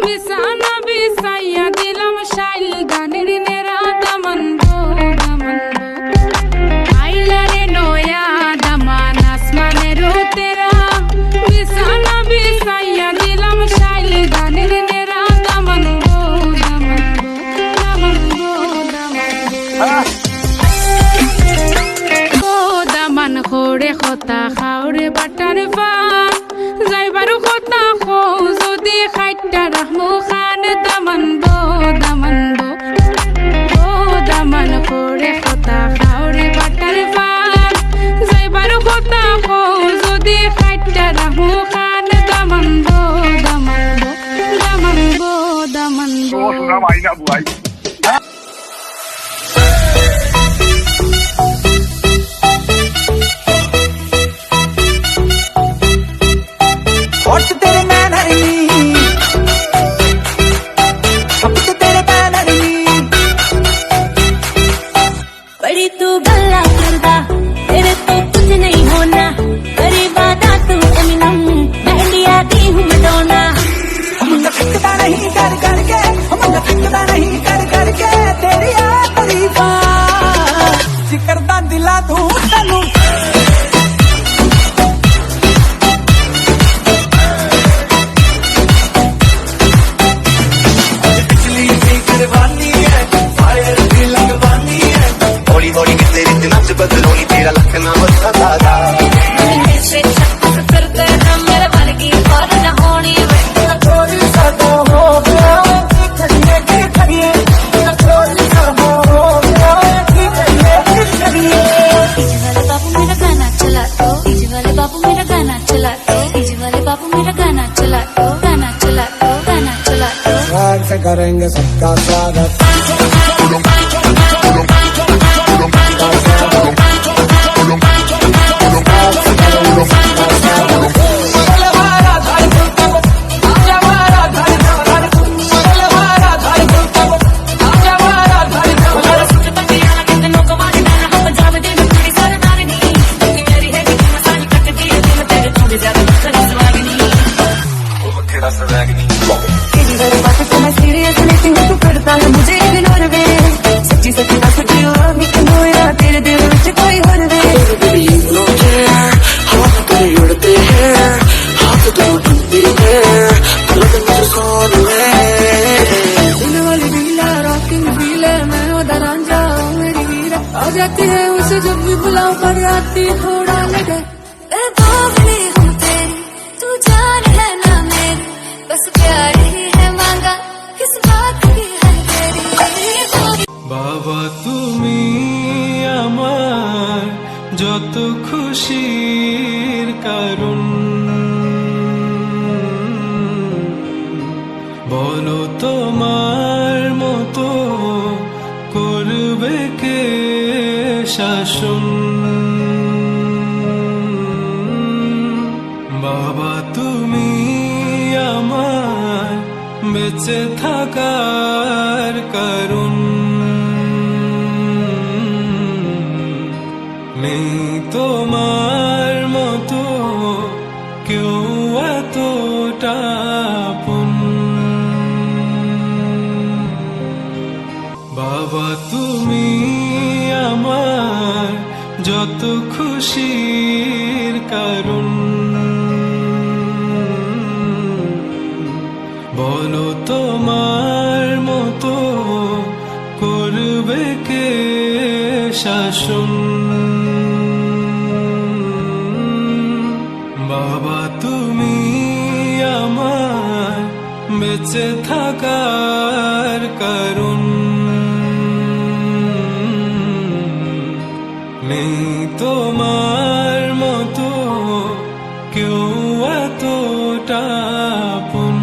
বিছানা বিছাইয়া দিলাম শাইল গানের নেরা দামান গো দামান গো আইলারে নয়া দামান আসমানের তেরা বিছানা বিছাইয়া দিলাম শাইল গানের নেরা দামান গো দামান গো দামান গো দামান খোড়ে খতা খাওরে বাটার পান যাইবারু কথা খো যদি খাইটা রাহমু খান দামান গো দামান গো দামান করে কথা খাওরে বাটার পান যাইবারু কথা খো যদি খাইটা রাহমু খান দামান গো দামান গো দামান গো সুনাম আইনা বুয়াই बड़ी तू गल्ला करदा तेरे तो कुछ नहीं होना तेरी बात तू एमिनम मैं इंडिया की हूँ मैडोना हम लखता नहीं कर करके हम लखता नहीं कर करके तेरी तारीफा जिक्र दा दिला तू तनु बिजली की करवानी है फायर भी लगवानी है थोड़ी थोड़ी के तेरे दिमाग से बदलोनी तेरा लखना बसा दादा से छक्कर करते हम मेरे बाल की और न होनी थोड़ी सा तो हो गया खड़िए की खड़िए थोड़ी सा हो गया की खड़िए की खड़िए डीजे वाले बाबू मेरा गाना चला दो डीजे वाले बाबू मेरा गाना चला दो डीजे वाले बाबू मेरा गाना चला दो गाना चला दो गाना चला दो प्यार से करेंगे सबका स्वागत सीरियस लेती हूँ तू करता है मुझे इग्नोर वे सच्ची सच्ची बात सच्ची और निकलो यार तेरे दिल में कोई और वे हाथ तेरे उड़ते हैं हाथ तो उड़ती है गलत मुझे सोन दिल वाली वीला रॉकिंग वीले मैं उधर रांझा मेरी वीरा आ जाती है उसे जब भी बुलाओ पर आती थोड़ा लगे बावली हूँ तेरी तू जान है ना मेरी बस प्यार ही है मांगा किस बात की है तेरी বাবা তুমি আমার যত খুশির কারণ বলো তোমার মতো করবে কে শাসন বাবা তুমি আমার বেঁচে থাকার কারণ নেই তোমার মতো কেউ এতটা আপন বাবা তুমি আমার যত খুশির কারণ বলো তোমার মতো করবে কে শাসন বাবা তুমি আমার বেঁচে থাকার কারণ নেই তোমার মতো কেউ এতটা আপন